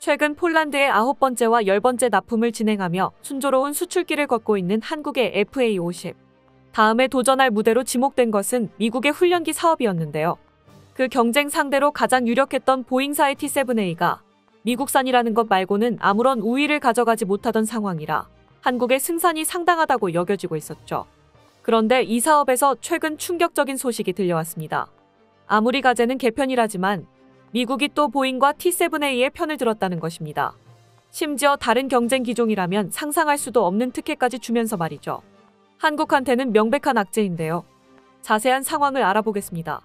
최근 폴란드의 9번째와 10번째 납품을 진행하며 순조로운 수출길을 걷고 있는 한국의 FA-50. 다음에 도전할 무대로 지목된 것은 미국의 훈련기 사업이었는데요. 그 경쟁 상대로 가장 유력했던 보잉사의 T-7A가 미국산이라는 것 말고는 아무런 우위를 가져가지 못하던 상황이라 한국의 승산이 상당하다고 여겨지고 있었죠. 그런데 이 사업에서 최근 충격적인 소식이 들려왔습니다. 아무리 가제는 개편이라지만 미국이 또 보잉과 T-7A의 편을 들었다는 것입니다. 심지어 다른 경쟁 기종이라면 상상할 수도 없는 특혜까지 주면서 말이죠. 한국한테는 명백한 악재인데요. 자세한 상황을 알아보겠습니다.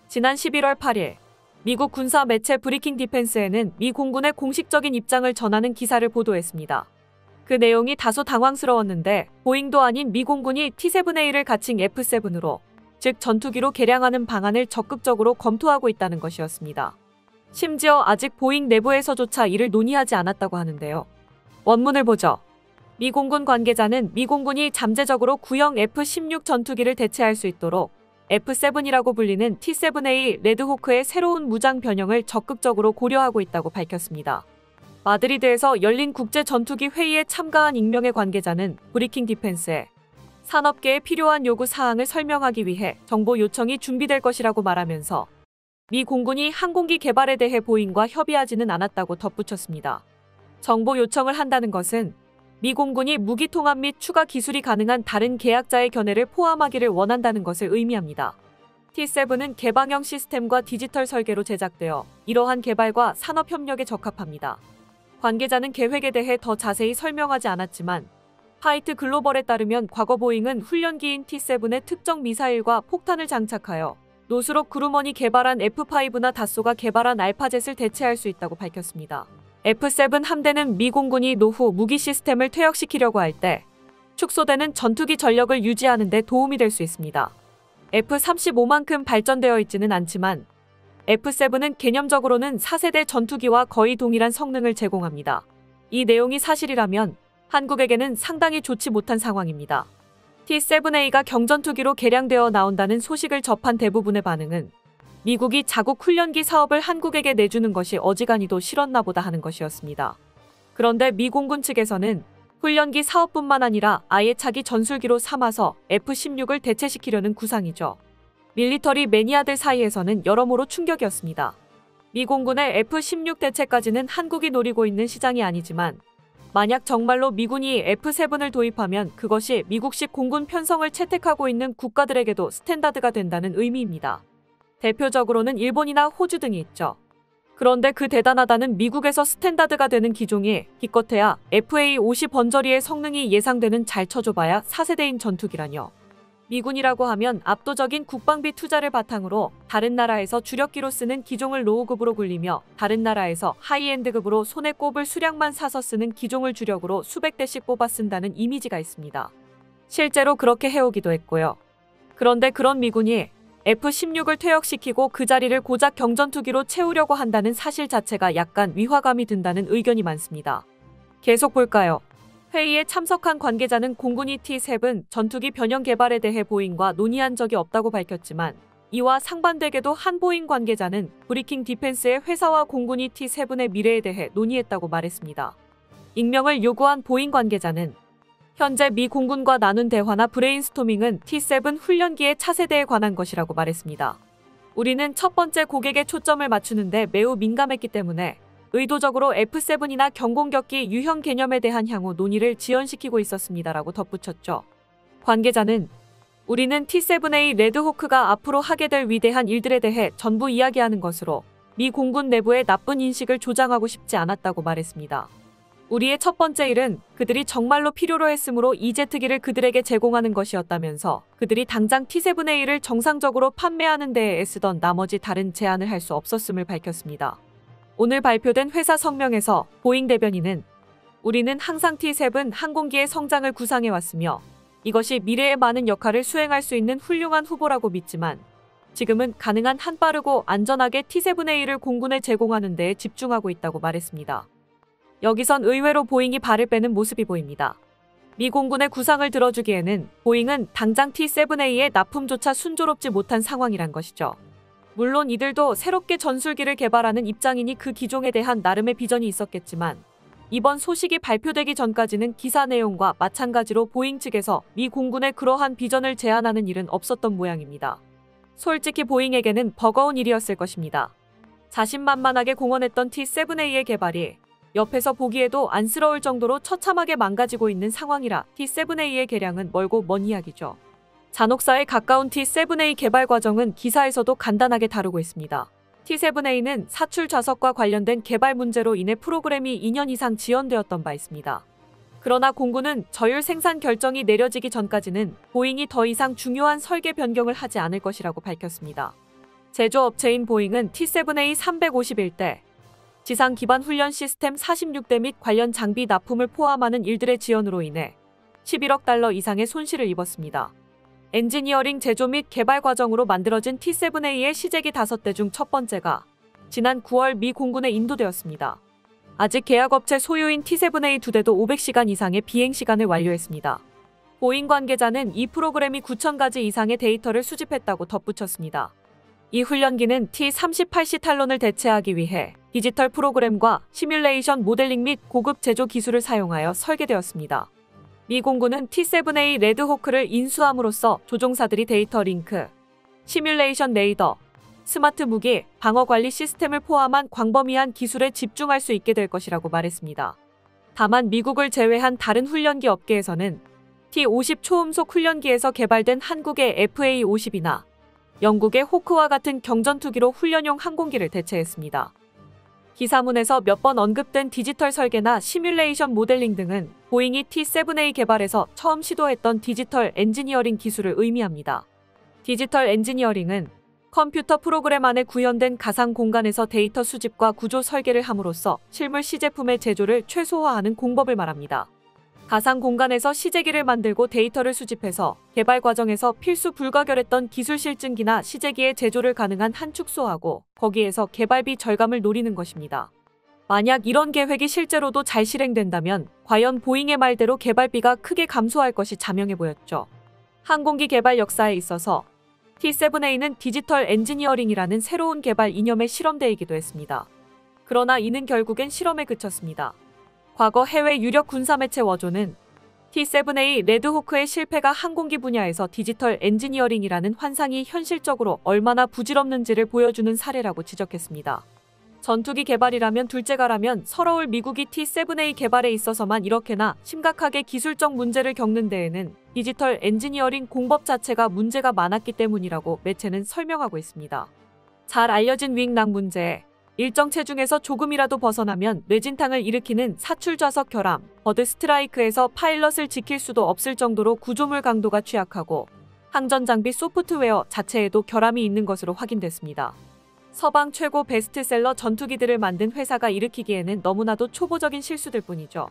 지난 11월 8일 미국 군사 매체 브리킹 디펜스에는 미 공군의 공식적인 입장을 전하는 기사를 보도했습니다. 그 내용이 다소 당황스러웠는데 보잉도 아닌 미 공군이 T-7A를 갖춘 F-7으로 즉 전투기로 개량하는 방안을 적극적으로 검토하고 있다는 것이었습니다. 심지어 아직 보잉 내부에서조차 이를 논의하지 않았다고 하는데요. 원문을 보죠. 미 공군 관계자는 미 공군이 잠재적으로 구형 F-16 전투기를 대체할 수 있도록 F-7이라고 불리는 T-7A 레드호크의 새로운 무장 변형을 적극적으로 고려하고 있다고 밝혔습니다. 마드리드에서 열린 국제 전투기 회의에 참가한 익명의 관계자는 브리킹 디펜스에 산업계에 필요한 요구 사항을 설명하기 위해 정보 요청이 준비될 것이라고 말하면서 미 공군이 항공기 개발에 대해 보잉과 협의하지는 않았다고 덧붙였습니다. 정보 요청을 한다는 것은 미 공군이 무기 통합 및 추가 기술이 가능한 다른 계약자의 견해를 포함하기를 원한다는 것을 의미합니다. T-7은 개방형 시스템과 디지털 설계로 제작되어 이러한 개발과 산업 협력에 적합합니다. 관계자는 계획에 대해 더 자세히 설명하지 않았지만 파이트 글로벌에 따르면 과거 보잉은 훈련기인 T-7에 특정 미사일과 폭탄을 장착하여 노스롭 그루먼이 개발한 F-5나 다소가 개발한 알파젯을 대체할 수 있다고 밝혔습니다. F-7 함대는 미 공군이 노후 무기 시스템을 퇴역시키려고 할 때 축소되는 전투기 전력을 유지하는 데 도움이 될 수 있습니다. F-35만큼 발전되어 있지는 않지만 F-7은 개념적으로는 4세대 전투기와 거의 동일한 성능을 제공합니다. 이 내용이 사실이라면 한국에게는 상당히 좋지 못한 상황입니다. T-7A가 경전투기로 개량되어 나온다는 소식을 접한 대부분의 반응은 미국이 자국 훈련기 사업을 한국에게 내주는 것이 어지간히도 싫었나 보다 하는 것이었습니다. 그런데 미 공군 측에서는 훈련기 사업뿐만 아니라 아예 차기 전술기로 삼아서 F-16을 대체시키려는 구상이죠. 밀리터리 매니아들 사이에서는 여러모로 충격이었습니다. 미 공군의 F-16 대체까지는 한국이 노리고 있는 시장이 아니지만 만약 정말로 미군이 F-7을 도입하면 그것이 미국식 공군 편성을 채택하고 있는 국가들에게도 스탠다드가 된다는 의미입니다. 대표적으로는 일본이나 호주 등이 있죠. 그런데 그 대단하다는 미국에서 스탠다드가 되는 기종이 기껏해야 FA-50 번저리의 성능이 예상되는 잘 쳐줘봐야 4세대인 전투기라뇨. 미군이라고 하면 압도적인 국방비 투자를 바탕으로 다른 나라에서 주력기로 쓰는 기종을 로우급으로 굴리며 다른 나라에서 하이엔드급으로 손에 꼽을 수량만 사서 쓰는 기종을 주력으로 수백 대씩 뽑아 쓴다는 이미지가 있습니다. 실제로 그렇게 해오기도 했고요. 그런데 그런 미군이 F-16을 퇴역시키고 그 자리를 고작 경전투기로 채우려고 한다는 사실 자체가 약간 위화감이 든다는 의견이 많습니다. 계속 볼까요? 회의에 참석한 관계자는 공군이 T-7 전투기 변형 개발에 대해 보잉과 논의한 적이 없다고 밝혔지만 이와 상반되게도 한 보잉 관계자는 브리킹 디펜스의 회사와 공군이 T-7의 미래에 대해 논의했다고 말했습니다. 익명을 요구한 보잉 관계자는 현재 미 공군과 나눈 대화나 브레인스토밍은 T-7 훈련기의 차세대에 관한 것이라고 말했습니다. 우리는 첫 번째 고객에 초점을 맞추는데 매우 민감했기 때문에 의도적으로 F-7이나 경공격기 유형 개념에 대한 향후 논의를 지연시키고 있었습니다라고 덧붙였죠. 관계자는 우리는 T-7A 레드호크가 앞으로 하게 될 위대한 일들에 대해 전부 이야기하는 것으로 미 공군 내부의 나쁜 인식을 조장하고 싶지 않았다고 말했습니다. 우리의 첫 번째 일은 그들이 정말로 필요로 했으므로 이 제트기를 그들에게 제공하는 것이었다면서 그들이 당장 T-7A를 정상적으로 판매하는 데에 애쓰던 나머지 다른 제안을 할 수 없었음을 밝혔습니다. 오늘 발표된 회사 성명에서 보잉 대변인은 우리는 항상 T-7 항공기의 성장을 구상해왔으며 이것이 미래에 많은 역할을 수행할 수 있는 훌륭한 후보라고 믿지만 지금은 가능한 한 빠르고 안전하게 T-7A를 공군에 제공하는 데에 집중하고 있다고 말했습니다. 여기선 의외로 보잉이 발을 빼는 모습이 보입니다. 미 공군의 구상을 들어주기에는 보잉은 당장 T-7A의 납품조차 순조롭지 못한 상황이란 것이죠. 물론 이들도 새롭게 전술기를 개발하는 입장이니 그 기종에 대한 나름의 비전이 있었겠지만 이번 소식이 발표되기 전까지는 기사 내용과 마찬가지로 보잉 측에서 미 공군에 그러한 비전을 제안하는 일은 없었던 모양입니다. 솔직히 보잉에게는 버거운 일이었을 것입니다. 자신만만하게 공언했던 T-7A의 개발이 옆에서 보기에도 안쓰러울 정도로 처참하게 망가지고 있는 상황이라 T-7A의 개량은 멀고 먼 이야기죠. 잔혹사에 가까운 T-7A 개발 과정은 기사에서도 간단하게 다루고 있습니다. T-7A는 사출 좌석과 관련된 개발 문제로 인해 프로그램이 2년 이상 지연되었던 바 있습니다. 그러나 공군은 저율 생산 결정이 내려지기 전까지는 보잉이 더 이상 중요한 설계 변경을 하지 않을 것이라고 밝혔습니다. 제조업체인 보잉은 T-7A 351대, 지상 기반 훈련 시스템 46대 및 관련 장비 납품을 포함하는 일들의 지연으로 인해 11억 달러 이상의 손실을 입었습니다. 엔지니어링 제조 및 개발 과정으로 만들어진 T-7A의 시제기 5대 중 첫 번째가 지난 9월 미 공군에 인도되었습니다. 아직 계약업체 소유인 T-7A 2대도 500시간 이상의 비행시간을 완료했습니다. 보잉 관계자는 이 프로그램이 9,000가지 이상의 데이터를 수집했다고 덧붙였습니다. 이 훈련기는 T-38C 탈론을 대체하기 위해 디지털 프로그램과 시뮬레이션 모델링 및 고급 제조 기술을 사용하여 설계되었습니다. 미 공군은 T-7A 레드호크를 인수함으로써 조종사들이 데이터 링크, 시뮬레이션 레이더, 스마트 무기, 방어 관리 시스템을 포함한 광범위한 기술에 집중할 수 있게 될 것이라고 말했습니다. 다만 미국을 제외한 다른 훈련기 업계에서는 T-50 초음속 훈련기에서 개발된 한국의 FA-50이나 영국의 호크와 같은 경전투기로 훈련용 항공기를 대체했습니다. 기사문에서 몇 번 언급된 디지털 설계나 시뮬레이션 모델링 등은 보잉이 T-7A 개발에서 처음 시도했던 디지털 엔지니어링 기술을 의미합니다. 디지털 엔지니어링은 컴퓨터 프로그램 안에 구현된 가상 공간에서 데이터 수집과 구조 설계를 함으로써 실물 시제품의 제조를 최소화하는 공법을 말합니다. 가상 공간에서 시제기를 만들고 데이터를 수집해서 개발 과정에서 필수 불가결했던 기술 실증기나 시제기의 제조를 가능한 한 축소하고 거기에서 개발비 절감을 노리는 것입니다. 만약 이런 계획이 실제로도 잘 실행된다면 과연 보잉의 말대로 개발비가 크게 감소할 것이 자명해 보였죠. 항공기 개발 역사에 있어서 T-7A는 디지털 엔지니어링이라는 새로운 개발 이념의 실험대이기도 했습니다. 그러나 이는 결국엔 실험에 그쳤습니다. 과거 해외 유력 군사매체 워조는 T-7A 레드호크의 실패가 항공기 분야에서 디지털 엔지니어링이라는 환상이 현실적으로 얼마나 부질없는지를 보여주는 사례라고 지적했습니다. 전투기 개발이라면 둘째가라면 서러울 미국이 T-7A 개발에 있어서만 이렇게나 심각하게 기술적 문제를 겪는 데에는 디지털 엔지니어링 공법 자체가 문제가 많았기 때문이라고 매체는 설명하고 있습니다. 잘 알려진 윙락 문제, 일정 체중에서 조금이라도 벗어나면 뇌진탕을 일으키는 사출 좌석 결함, 버드 스트라이크에서 파일럿을 지킬 수도 없을 정도로 구조물 강도가 취약하고 항전 장비 소프트웨어 자체에도 결함이 있는 것으로 확인됐습니다. 서방 최고 베스트셀러 전투기들을 만든 회사가 일으키기에는 너무나도 초보적인 실수들 뿐이죠.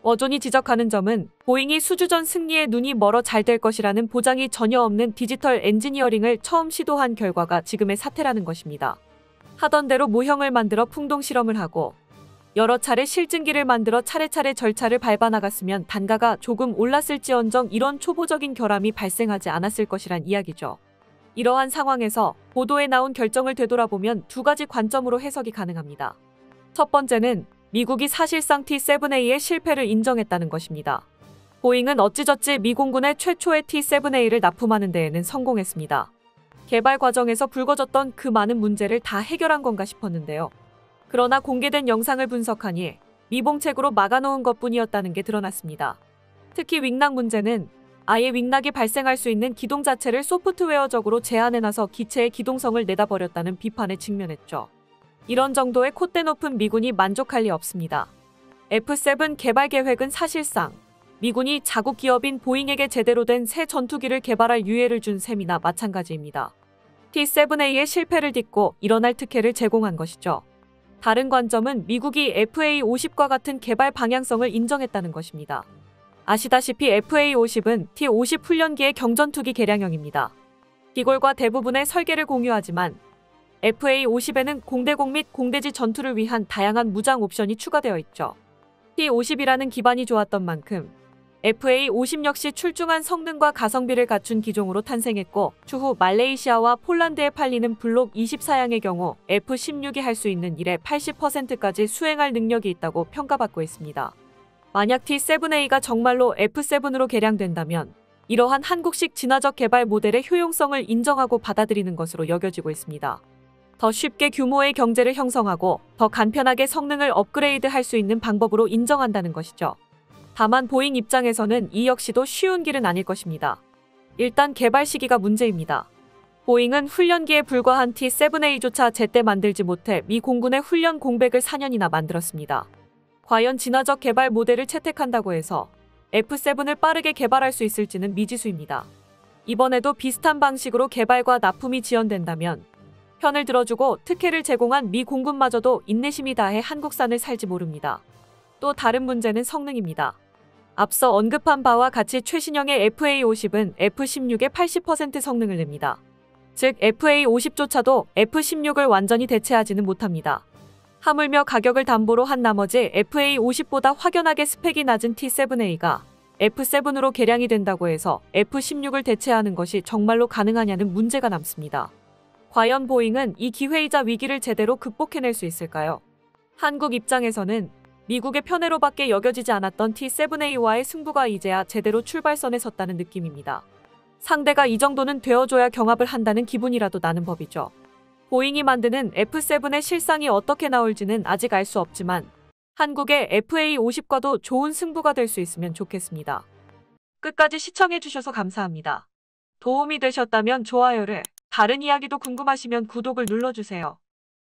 워존이 지적하는 점은 보잉이 수주전 승리에 눈이 멀어 잘 될 것이라는 보장이 전혀 없는 디지털 엔지니어링을 처음 시도한 결과가 지금의 사태라는 것입니다. 하던 대로 모형을 만들어 풍동 실험을 하고 여러 차례 실증기를 만들어 차례차례 절차를 밟아 나갔으면 단가가 조금 올랐을지언정 이런 초보적인 결함이 발생하지 않았을 것이란 이야기죠. 이러한 상황에서 보도에 나온 결정을 되돌아보면 두 가지 관점으로 해석이 가능합니다. 첫 번째는 미국이 사실상 T-7A의 실패를 인정했다는 것입니다. 보잉은 어찌저찌 미 공군의 최초의 T-7A를 납품하는 데에는 성공했습니다. 개발 과정에서 불거졌던 그 많은 문제를 다 해결한 건가 싶었는데요. 그러나 공개된 영상을 분석하니 미봉책으로 막아놓은 것뿐이었다는 게 드러났습니다. 특히 윙락 문제는 아예 윙락이 발생할 수 있는 기동 자체를 소프트웨어적으로 제한해놔서 기체의 기동성을 내다버렸다는 비판에 직면했죠. 이런 정도의 콧대 높은 미군이 만족할 리 없습니다. F-7 개발 계획은 사실상 미군이 자국 기업인 보잉에게 제대로 된 새 전투기를 개발할 유예를 준 셈이나 마찬가지입니다. T-7A의 실패를 딛고 일어날 특혜를 제공한 것이죠. 다른 관점은 미국이 FA-50과 같은 개발 방향성을 인정했다는 것입니다. 아시다시피 FA-50은 T-50 훈련기의 경전투기 개량형입니다. 기골과 대부분의 설계를 공유하지만 FA-50에는 공대공 및 공대지 전투를 위한 다양한 무장 옵션이 추가되어 있죠. T-50이라는 기반이 좋았던 만큼 FA50 역시 출중한 성능과 가성비를 갖춘 기종으로 탄생했고 추후 말레이시아와 폴란드에 팔리는 블록 24양의 경우 F16이 할 수 있는 일의 80%까지 수행할 능력이 있다고 평가받고 있습니다. 만약 T7A가 정말로 F7으로 개량된다면 이러한 한국식 진화적 개발 모델의 효용성을 인정하고 받아들이는 것으로 여겨지고 있습니다. 더 쉽게 규모의 경제를 형성하고 더 간편하게 성능을 업그레이드할 수 있는 방법으로 인정한다는 것이죠. 다만 보잉 입장에서는 이 역시도 쉬운 길은 아닐 것입니다. 일단 개발 시기가 문제입니다. 보잉은 훈련기에 불과한 T7A조차 제때 만들지 못해 미 공군의 훈련 공백을 4년이나 만들었습니다. 과연 진화적 개발 모델을 채택한다고 해서 F7을 빠르게 개발할 수 있을지는 미지수입니다. 이번에도 비슷한 방식으로 개발과 납품이 지연된다면 편을 들어주고 특혜를 제공한 미 공군마저도 인내심이 다해 한국산을 살지 모릅니다. 또 다른 문제는 성능입니다. 앞서 언급한 바와 같이 최신형의 FA50은 F16의 80% 성능을 냅니다. 즉 FA50조차도 F16을 완전히 대체하지는 못합니다. 하물며 가격을 담보로 한 나머지 FA50보다 확연하게 스펙이 낮은 T7A가 F7으로 개량이 된다고 해서 F16을 대체하는 것이 정말로 가능하냐는 문제가 남습니다. 과연 보잉은 이 기회이자 위기를 제대로 극복해낼 수 있을까요? 한국 입장에서는 미국의 편애로밖에 여겨지지 않았던 T7A와의 승부가 이제야 제대로 출발선에 섰다는 느낌입니다. 상대가 이 정도는 되어줘야 경합을 한다는 기분이라도 나는 법이죠. 보잉이 만드는 F7의 실상이 어떻게 나올지는 아직 알 수 없지만 한국의 FA50과도 좋은 승부가 될 수 있으면 좋겠습니다. 끝까지 시청해주셔서 감사합니다. 도움이 되셨다면 좋아요를, 다른 이야기도 궁금하시면 구독을 눌러주세요.